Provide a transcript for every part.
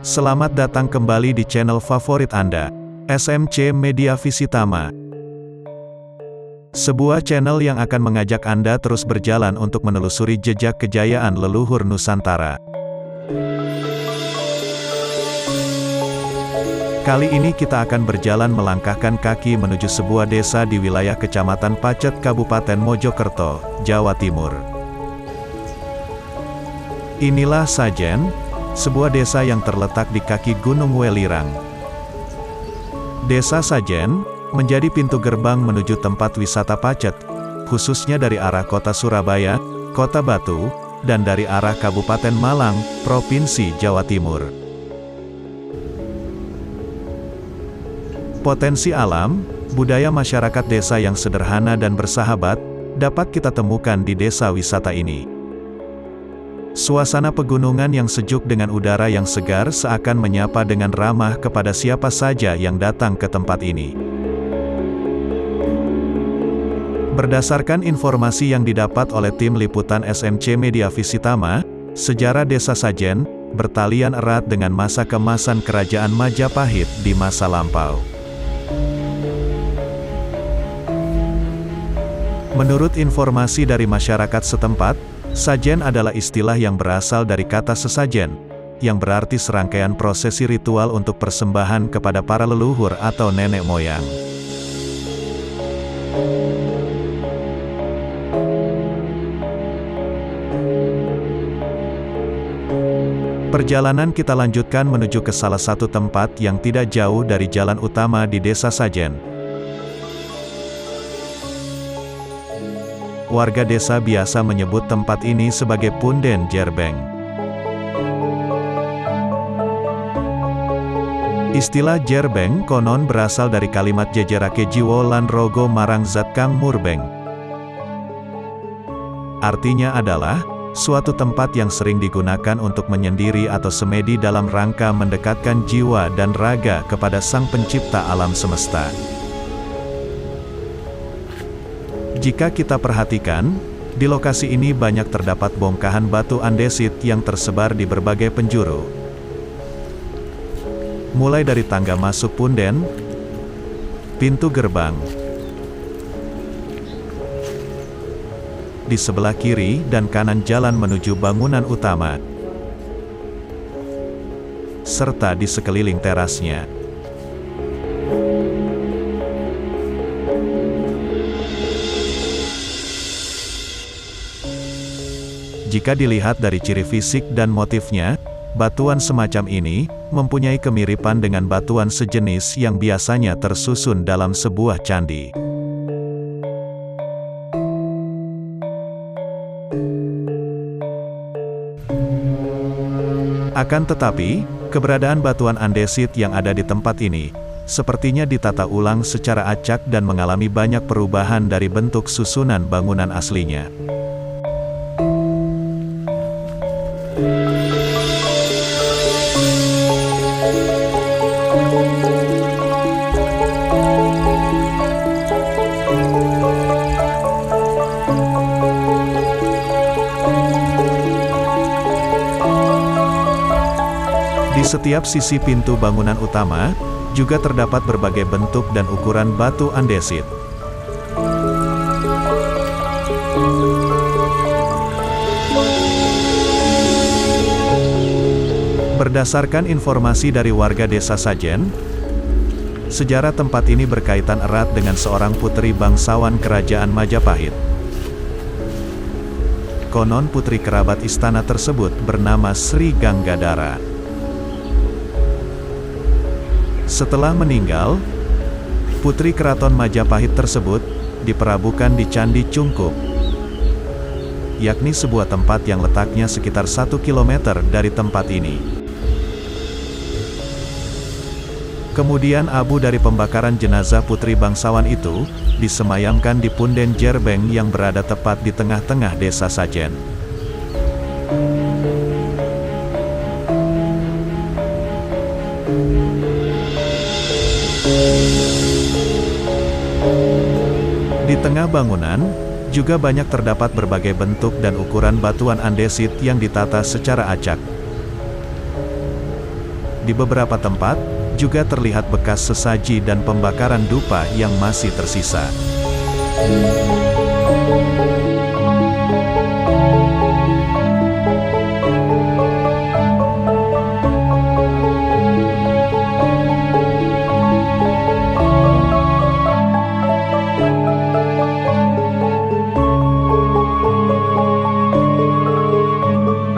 Selamat datang kembali di channel favorit Anda, SMC Media Visitama. Sebuah channel yang akan mengajak Anda terus berjalan untuk menelusuri jejak kejayaan leluhur Nusantara. Kali ini kita akan berjalan melangkahkan kaki menuju sebuah desa di wilayah Kecamatan Pacet, Kabupaten Mojokerto, Jawa Timur. Inilah Sajen, sebuah desa yang terletak di kaki Gunung Welirang. Desa Sajen menjadi pintu gerbang menuju tempat wisata Pacet, khususnya dari arah kota Surabaya, kota Batu, dan dari arah Kabupaten Malang, Provinsi Jawa Timur. Potensi alam, budaya masyarakat desa yang sederhana dan bersahabat, dapat kita temukan di desa wisata ini. Suasana pegunungan yang sejuk dengan udara yang segar seakan menyapa dengan ramah kepada siapa saja yang datang ke tempat ini. Berdasarkan informasi yang didapat oleh tim liputan SMC Media Visitama, sejarah desa Sajen bertalian erat dengan masa keemasan Kerajaan Majapahit di masa lampau. Menurut informasi dari masyarakat setempat, Sajen adalah istilah yang berasal dari kata sesajen, yang berarti serangkaian prosesi ritual untuk persembahan kepada para leluhur atau nenek moyang. Perjalanan kita lanjutkan menuju ke salah satu tempat yang tidak jauh dari jalan utama di desa Sajen. Warga desa biasa menyebut tempat ini sebagai Punden Jerbeng. Istilah Jerbeng konon berasal dari kalimat jejerake jiwo lan rogo marang zat kang murbeng. Artinya adalah, suatu tempat yang sering digunakan untuk menyendiri atau semedi dalam rangka mendekatkan jiwa dan raga kepada Sang Pencipta alam semesta. Jika kita perhatikan, di lokasi ini banyak terdapat bongkahan batu andesit yang tersebar di berbagai penjuru. Mulai dari tangga masuk punden, pintu gerbang, di sebelah kiri dan kanan jalan menuju bangunan utama, serta di sekeliling terasnya. Jika dilihat dari ciri fisik dan motifnya, batuan semacam ini mempunyai kemiripan dengan batuan sejenis yang biasanya tersusun dalam sebuah candi. Akan tetapi, keberadaan batuan andesit yang ada di tempat ini sepertinya ditata ulang secara acak dan mengalami banyak perubahan dari bentuk susunan bangunan aslinya. Di setiap sisi pintu bangunan utama, juga terdapat berbagai bentuk dan ukuran batu andesit. Berdasarkan informasi dari warga desa Sajen, sejarah tempat ini berkaitan erat dengan seorang putri bangsawan Kerajaan Majapahit. Konon putri kerabat istana tersebut bernama Sri Ganggadara. Setelah meninggal, putri keraton Majapahit tersebut diperabukan di Candi Cungkup, yakni sebuah tempat yang letaknya sekitar 1 km dari tempat ini. Kemudian abu dari pembakaran jenazah putri bangsawan itu disemayamkan di Punden Jerbeng yang berada tepat di tengah-tengah desa Sajen. Di tengah bangunan, juga banyak terdapat berbagai bentuk dan ukuran batuan andesit yang ditata secara acak. Di beberapa tempat, juga terlihat bekas sesaji dan pembakaran dupa yang masih tersisa.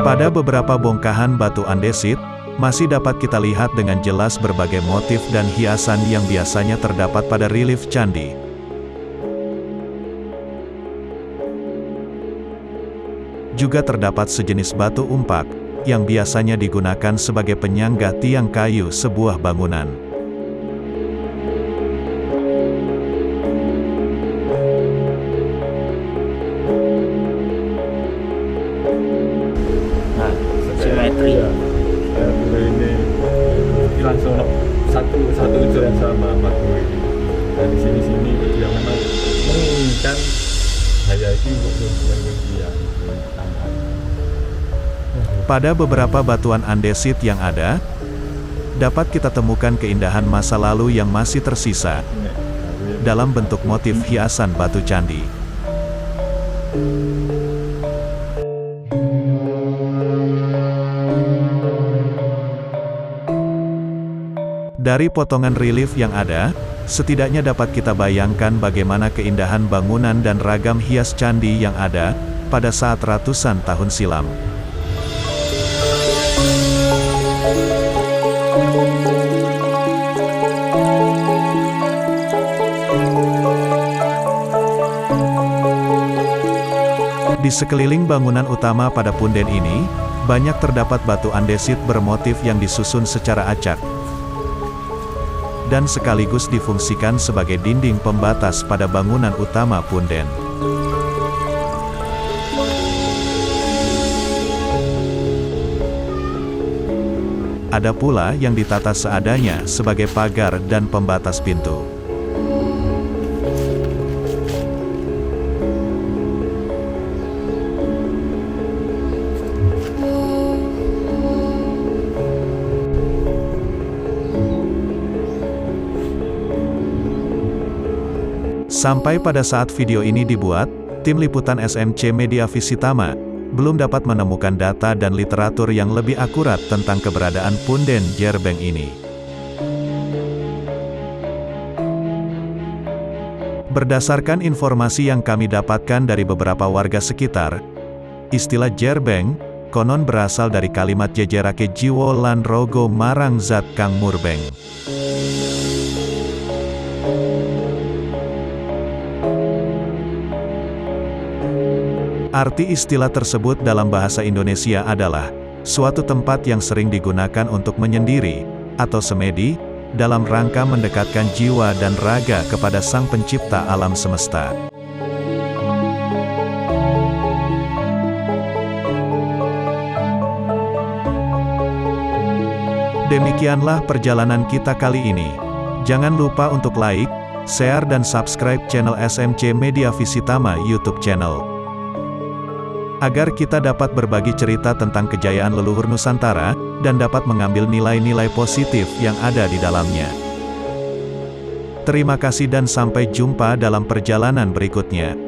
Pada beberapa bongkahan batu andesit, masih dapat kita lihat dengan jelas berbagai motif dan hiasan yang biasanya terdapat pada relief candi. Juga terdapat sejenis batu umpak, yang biasanya digunakan sebagai penyangga tiang kayu sebuah bangunan. Simetri. Ini langsung satu yang sama batu ini. Dan di sini yang memang menginginkan hayati yang tambah. Pada beberapa batuan andesit yang ada, dapat kita temukan keindahan masa lalu yang masih tersisa dalam bentuk motif hiasan batu candi. Dari potongan relief yang ada, setidaknya dapat kita bayangkan bagaimana keindahan bangunan dan ragam hias candi yang ada pada saat ratusan tahun silam. Di sekeliling bangunan utama pada punden ini, banyak terdapat batu andesit bermotif yang disusun secara acak, dan sekaligus difungsikan sebagai dinding pembatas pada bangunan utama punden. Ada pula yang ditata seadanya sebagai pagar dan pembatas pintu. Sampai pada saat video ini dibuat, tim liputan SMC Media Visitama belum dapat menemukan data dan literatur yang lebih akurat tentang keberadaan punden Djerbeng ini. Berdasarkan informasi yang kami dapatkan dari beberapa warga sekitar, istilah Djerbeng konon berasal dari kalimat jejerake jiwo lan rogo marang zat kang murbeng. Arti istilah tersebut dalam bahasa Indonesia adalah suatu tempat yang sering digunakan untuk menyendiri atau semedi dalam rangka mendekatkan jiwa dan raga kepada Sang Pencipta alam semesta. Demikianlah perjalanan kita kali ini. Jangan lupa untuk like, share dan subscribe channel SMC Media Visitama YouTube channel, agar kita dapat berbagi cerita tentang kejayaan leluhur Nusantara, dan dapat mengambil nilai-nilai positif yang ada di dalamnya. Terima kasih dan sampai jumpa dalam perjalanan berikutnya.